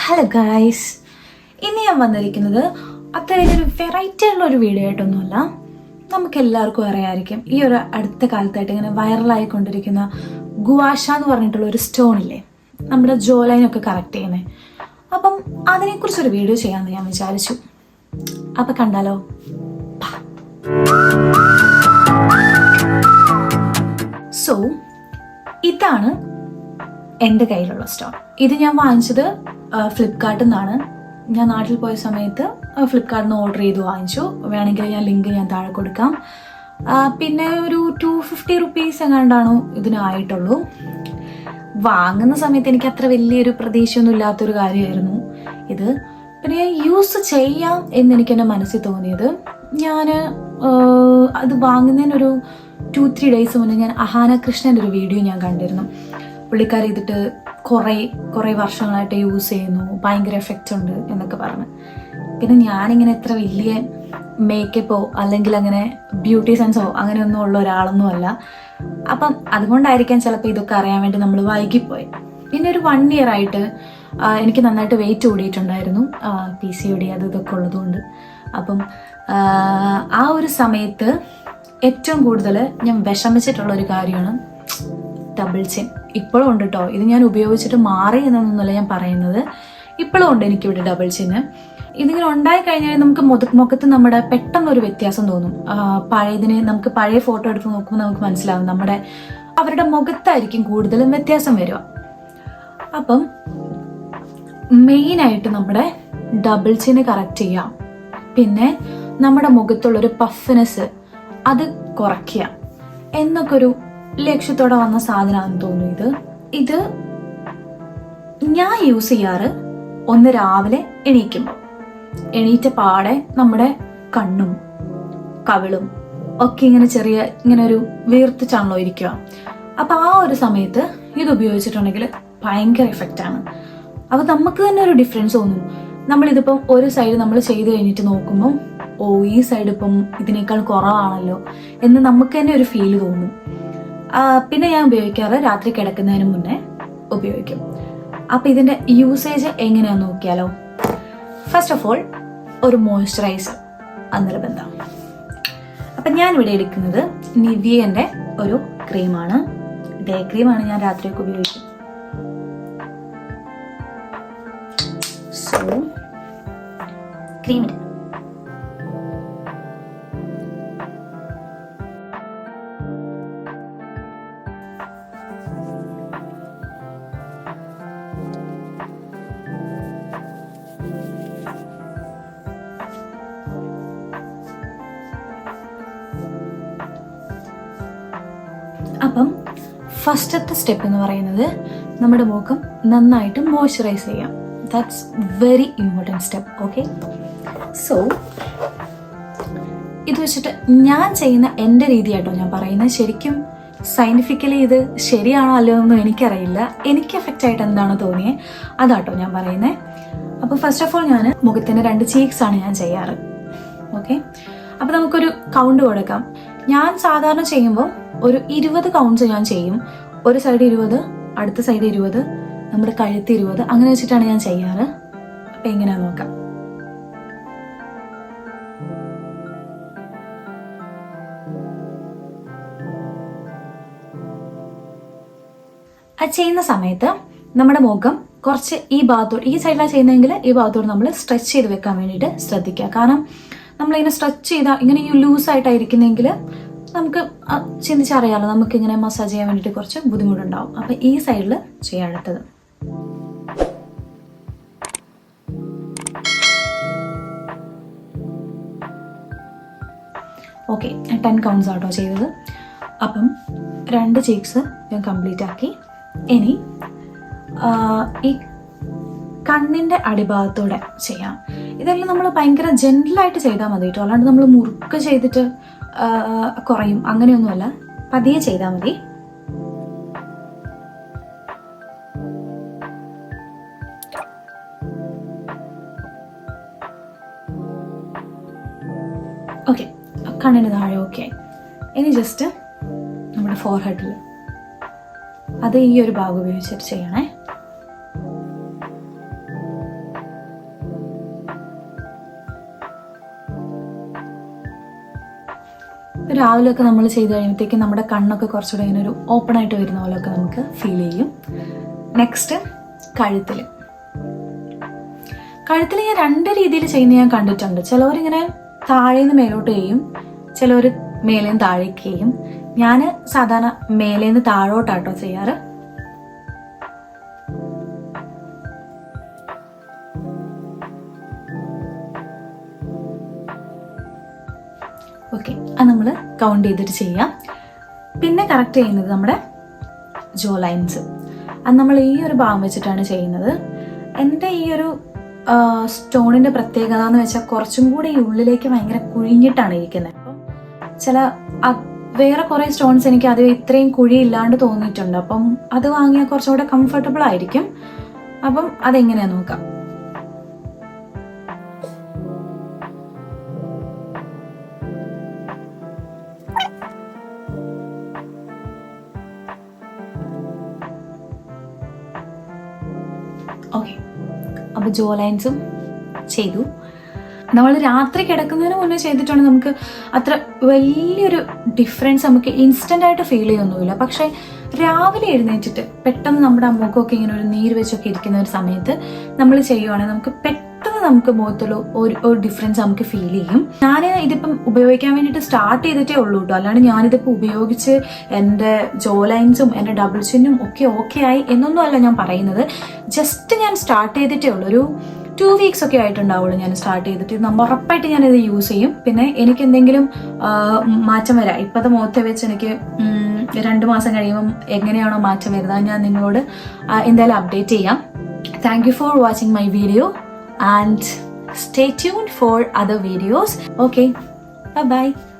Hello guys, ഇന്ന് ഞാൻ വന്നിരിക്കുന്നത് അത്ര വലിയൊരു വെറൈറ്റി ഉള്ള ഒരു വീഡിയോ ആയിട്ടൊന്നുമല്ല. നമുക്ക് എല്ലാവർക്കും അറിയാമായിരിക്കും, ഈ ഒരു അടുത്ത കാലത്തായിട്ട് ഇങ്ങനെ വൈറലായിക്കൊണ്ടിരിക്കുന്ന ഗുവാഷ എന്ന് പറഞ്ഞിട്ടുള്ള ഒരു സ്റ്റോൺ ഇല്ലേ, നമ്മുടെ ജോ ലൈനൊക്കെ കറക്റ്റ് ചെയ്യുന്നത്. അപ്പം അതിനെക്കുറിച്ചൊരു വീഡിയോ ചെയ്യാമെന്ന് ഞാൻ വിചാരിച്ചു. അപ്പം കണ്ടാലോ? സോ ഇതാണ് എൻ്റെ കയ്യിലുള്ള സ്റ്റോൺ. ഇത് ഞാൻ വാങ്ങിച്ചത് ഫ്ലിപ്കാർട്ടിൽ നിന്നാണ്. ഞാൻ നാട്ടിൽ പോയ സമയത്ത് ഫ്ലിപ്കാർട്ടിൽ നിന്ന് ഓർഡർ ചെയ്ത് വാങ്ങിച്ചു. വേണമെങ്കിൽ ഞാൻ ലിങ്ക് താഴെ കൊടുക്കാം. പിന്നെ ഒരു 250 റുപ്പീസ് എങ്ങാണ്ടാണോ ഇതിനായിട്ടുള്ളൂ. വാങ്ങുന്ന സമയത്ത് എനിക്ക് അത്ര വലിയൊരു പ്രതീക്ഷയൊന്നും ഇല്ലാത്തൊരു കാര്യമായിരുന്നു ഇത്. പിന്നെ ഞാൻ യൂസ് ചെയ്യാം എന്നെനിക്ക് എൻ്റെ മനസ്സിൽ തോന്നിയത്, ഞാൻ അത് വാങ്ങുന്നതിനൊരു 2-3 ഡേയ്സ് മുന്നേ ഞാൻ അഹാന കൃഷ്ണൻ്റെ ഒരു വീഡിയോ ഞാൻ കണ്ടിരുന്നു. പുള്ളിക്കാരി ഇതിട്ട് കുറേ വർഷങ്ങളായിട്ട് യൂസ് ചെയ്യുന്നു, ഭയങ്കര എഫക്റ്റ് ഉണ്ട് എന്നൊക്കെ പറഞ്ഞു. പിന്നെ ഞാനിങ്ങനെ എത്ര വലിയ മേക്കപ്പോ അല്ലെങ്കിൽ അങ്ങനെ ബ്യൂട്ടി സെൻസോ അങ്ങനെയൊന്നും ഉള്ള ഒരാളൊന്നും അല്ല. അപ്പം അതുകൊണ്ടായിരിക്കാം ചിലപ്പോൾ ഇതൊക്കെ അറിയാൻ വേണ്ടി നമ്മൾ വൈകിപ്പോയി. പിന്നെ ഒരു 1 ഇയർ ആയിട്ട് എനിക്ക് നന്നായിട്ട് വെയിറ്റ് കൂടിയിട്ടുണ്ടായിരുന്നു, PCOD അത് ഇതൊക്കെ ഉള്ളതുകൊണ്ട്. അപ്പം ആ ഒരു സമയത്ത് ഏറ്റവും കൂടുതൽ ഞാൻ വിഷമിച്ചിട്ടുള്ളൊരു കാര്യമാണ് ഡബിൾ ചിൻ. ഇപ്പോഴും ഉണ്ട് കേട്ടോ, ഇത് ഞാൻ ഉപയോഗിച്ചിട്ട് മാറി എന്നൊന്നുമല്ല ഞാൻ പറയുന്നത്. ഇപ്പോഴും ഉണ്ട് എനിക്കിവിടെ ഡബിൾ ചിന്ന്. ഇതിങ്ങനെ ഉണ്ടായി കഴിഞ്ഞാൽ നമുക്ക് മുഖത്ത് നമ്മുടെ പെട്ടെന്നൊരു വ്യത്യാസം തോന്നും. നമുക്ക് പഴയ ഫോട്ടോ എടുത്ത് നോക്കുമ്പോൾ നമുക്ക് മനസ്സിലാവും അവരുടെ മുഖത്തായിരിക്കും കൂടുതലും വ്യത്യാസം വരിക. അപ്പം മെയിനായിട്ട് നമ്മുടെ ഡബിൾ ചിന്ന് കറക്റ്റ് ചെയ്യാം, പിന്നെ നമ്മുടെ മുഖത്തുള്ളൊരു പഫ്നെസ് അത് കുറയ്ക്കുക എന്നൊക്കെ ഒരു ലക്ഷ്യത്തോടെ വന്ന സാധനമാണെന്ന് തോന്നുന്നു ഇത് ഞാൻ യൂസ് ചെയ്യാറ് ഒന്ന് രാവിലെ എണീറ്റ പാടെ നമ്മുടെ കണ്ണും കവിളും ഒക്കെ ഇങ്ങനെ ഒരു വീർത്തിച്ചാണല്ലോ ഇരിക്കുക. അപ്പൊ ആ ഒരു സമയത്ത് ഇത് ഉപയോഗിച്ചിട്ടുണ്ടെങ്കിൽ ഭയങ്കര എഫക്റ്റ് ആണ്. അപ്പൊ നമുക്ക് തന്നെ ഒരു ഡിഫറൻസ് തോന്നും. നമ്മളിതിപ്പം ഒരു സൈഡ് നമ്മൾ ചെയ്ത് കഴിഞ്ഞിട്ട് നോക്കുമ്പോൾ ഈ സൈഡ് ഇപ്പം ഇതിനേക്കാൾ കുറവാണല്ലോ എന്ന് നമുക്ക് തന്നെ ഒരു ഫീല് തോന്നും. പിന്നെ ഞാൻ ഉപയോഗിക്കാറ് രാത്രി കിടക്കുന്നതിന് മുന്നേ ഉപയോഗിക്കും. അപ്പൊ ഇതിന്റെ യൂസേജ് എങ്ങനെയാന്ന് നോക്കിയാലോ. ഫസ്റ്റ് ഓഫ് ഓൾ ഒരു മോയ്സ്ചറൈസർ അത് നിർബന്ധം. അപ്പൊ ഞാൻ ഇവിടെ എടുക്കുന്നത് നിവിയന്റെ ഒരു ക്രീമാണ്. ഡേ ക്രീമാണ് ഞാൻ രാത്രിയൊക്കെ ഉപയോഗിക്കും. സോ ക്രീമിന് അപ്പം ഫസ്റ്റത്തെ സ്റ്റെപ്പ് എന്ന് പറയുന്നത് നമ്മുടെ മുഖം നന്നായിട്ട് മോയ്സ്ചറൈസ് ചെയ്യാം. That's very important step. Okay, so ഇത് വെച്ചിട്ട് ഞാൻ ചെയ്യുന്ന എൻ്റെ രീതിയായിട്ടോ ഞാൻ പറയുന്നത്. ശരിക്കും സയൻറ്റിഫിക്കലി ഇത് ശരിയാണോ അല്ലയോ എന്നൊന്നും എനിക്കറിയില്ല. എനിക്ക് എഫക്റ്റ് ആയിട്ട് എന്താണോ തോന്നിയത് അതാട്ടോ ഞാൻ പറയുന്നത്. അപ്പോൾ ഫസ്റ്റ് ഓഫ് ഓൾ ഞാൻ മുഖത്തിൻ്റെ 2 ചീക്സ് ആണ് ഞാൻ ചെയ്യാറ്. ഓക്കെ, അപ്പോൾ നമുക്കൊരു കൗണ്ട് കൊടുക്കാം. ഞാൻ സാധാരണ ചെയ്യുമ്പോൾ ഒരു 20 കൗണ്ട്സ് ഞാൻ ചെയ്യും. ഒരു സൈഡ് 20, അടുത്ത സൈഡ് 20, നമ്മുടെ കഴുത്ത് 20, അങ്ങനെ വെച്ചിട്ടാണ് ഞാൻ ചെയ്യാറ്. അപ്പൊ എങ്ങനെയാ നോക്കാം. അത് ചെയ്യുന്ന സമയത്ത് നമ്മുടെ മുഖം കുറച്ച് ഈ സൈഡിലാണ് ചെയ്യുന്നതെങ്കിൽ ഈ ഭാഗത്തോട് നമ്മൾ സ്ട്രെച്ച് ചെയ്ത് വെക്കാൻ വേണ്ടിയിട്ട് ശ്രദ്ധിക്കുക. കാരണം നമ്മളിങ്ങനെ സ്ട്രെച്ച് ചെയ്താൽ ഇങ്ങനെ ഈ ലൂസായിട്ടായിരിക്കുന്നെങ്കിൽ നമുക്ക് ചിന്തിച്ചറിയാലോ, നമുക്കിങ്ങനെ മസാജ് ചെയ്യാൻ വേണ്ടിയിട്ട് കുറച്ച് ബുദ്ധിമുട്ടുണ്ടാവും. അപ്പം ഈ സൈഡിൽ ചെയ്യാൻ അടുത്തത്. ഓക്കെ, 10 കൗണ്ട്സ് ആട്ടോ ചെയ്തത്. അപ്പം 2 ചീക്സ് ഞാൻ കംപ്ലീറ്റ് ആക്കി. ഇനി ഈ കണ്ണിൻ്റെ അടിഭാഗത്തൂടെ ചെയ്യാം. ഇതെല്ലാം നമ്മൾ ഭയങ്കര ജെന്റിലായിട്ട് ചെയ്താൽ മതി കേട്ടോ, അല്ലാണ്ട് നമ്മൾ മുറുക്ക് ചെയ്തിട്ട് കുറയും അങ്ങനെയൊന്നുമല്ല, പതിയെ ചെയ്താൽ മതി. ഓക്കെ, കണ്ണിന് താഴെ ഓക്കെ. ഇനി ജസ്റ്റ് നമ്മുടെ ഫോർഹെഡിൽ അത് ഈ ഒരു ഭാഗം ഉപയോഗിച്ചിട്ട് ചെയ്യണേ. രാവിലെയൊക്കെ നമ്മൾ ചെയ്ത് കഴിയുമ്പോഴത്തേക്കും നമ്മുടെ കണ്ണൊക്കെ കുറച്ചുകൂടെ ഇങ്ങനെ ഒരു ഓപ്പൺ ആയിട്ട് വരുന്ന പോലെയൊക്കെ നമുക്ക് ഫീൽ ചെയ്യും. നെക്സ്റ്റ് കഴുത്തിൽ ഞാൻ 2 രീതിയിൽ ചെയ്യുന്ന ഞാൻ കണ്ടിട്ടുണ്ട്. ചിലവരിങ്ങനെ താഴേന്ന് മേലോട്ട് ചെയ്യും, ചിലവർ മേലേന്ന് താഴേക്ക് ചെയ്യും. ഞാൻ സാധാരണ മേലേന്ന് താഴോട്ടാട്ടോ ചെയ്യാറ്. ഓക്കെ, അത് നമ്മൾ കൗണ്ട് ചെയ്തിട്ട് ചെയ്യാം. പിന്നെ കറക്റ്റ് ചെയ്യുന്നത് നമ്മുടെ ജോ ലൈൻസ്. അത് നമ്മൾ ഈ ഒരു ഭാഗം വെച്ചിട്ടാണ് ചെയ്യുന്നത്. എൻ്റെ ഈ ഒരു സ്റ്റോണിൻ്റെ പ്രത്യേകത എന്ന് വെച്ചാൽ കുറച്ചും കൂടി ഈ ഉള്ളിലേക്ക് ഭയങ്കര കുഴിഞ്ഞിട്ടാണ് ഇരിക്കുന്നത്. അപ്പം വേറെ കുറേ സ്റ്റോൺസ് എനിക്ക് അത് ഇത്രയും കുഴി ഇല്ലാണ്ട് തോന്നിയിട്ടുണ്ട്. അപ്പം അത് വാങ്ങിയാൽ കുറച്ചുകൂടെ കംഫർട്ടബിൾ ആയിരിക്കും. അപ്പം അതെങ്ങനെയാ നോക്കാം. ഓക്കെ, അപ്പോൾ ജോ ലൈൻസും ചെയ്തു. നമ്മൾ രാത്രി കിടക്കുന്നതിന് മുന്നേ ചെയ്തിട്ടുണ്ടെങ്കിൽ നമുക്ക് അത്ര വലിയൊരു ഡിഫറൻസ് നമുക്ക് ഇൻസ്റ്റൻ്റ് ആയിട്ട് ഫീൽ ചെയ്യൊന്നുമില്ല. പക്ഷേ രാവിലെ എഴുന്നേറ്റിട്ട് പെട്ടെന്ന് നമ്മുടെ മുഖമൊക്കെ ഇങ്ങനെ ഒരു നീര് വെച്ചൊക്കെ ഇരിക്കുന്ന ഒരു സമയത്ത് നമ്മൾ ചെയ്യുവാണെങ്കിൽ നമുക്ക് പെട്ടെന്ന് നമുക്ക് മുഖത്തുള്ള ഒരു ഡിഫറൻസ് നമുക്ക് ഫീൽ ചെയ്യും. ഞാൻ ഇതിപ്പം ഉപയോഗിക്കാൻ വേണ്ടിയിട്ട് സ്റ്റാർട്ട് ചെയ്തിട്ടേ ഉള്ളൂ കേട്ടോ. അല്ലാണ്ട് ഞാനിതിപ്പോൾ ഉപയോഗിച്ച് എൻ്റെ ജോ ലൈൻസും എൻ്റെ ഡബിൾ ചിന്നും ഒക്കെ ആയി എന്നൊന്നും അല്ല ഞാൻ പറയുന്നത്. ജസ്റ്റ് ഞാൻ സ്റ്റാർട്ട് ചെയ്തിട്ടേ ഉള്ളൂ. ഒരു 2 വീക്സ് ഒക്കെ ആയിട്ടുണ്ടാവുള്ളൂ ഞാൻ സ്റ്റാർട്ട് ചെയ്തിട്ട്. ഉറപ്പായിട്ട് ഞാനിത് യൂസ് ചെയ്യും. പിന്നെ എനിക്ക് എന്തെങ്കിലും മാറ്റം വരാം, ഇപ്പോഴത്തെ മുഖത്തെ വെച്ച് എനിക്ക് 2 മാസം കഴിയുമ്പം എങ്ങനെയാണോ മാറ്റം വരുന്നത് ഞാൻ നിങ്ങളോട് എന്തായാലും അപ്ഡേറ്റ് ചെയ്യാം. Thank you for watching my video and stay tuned for other videos. Okay, bye bye.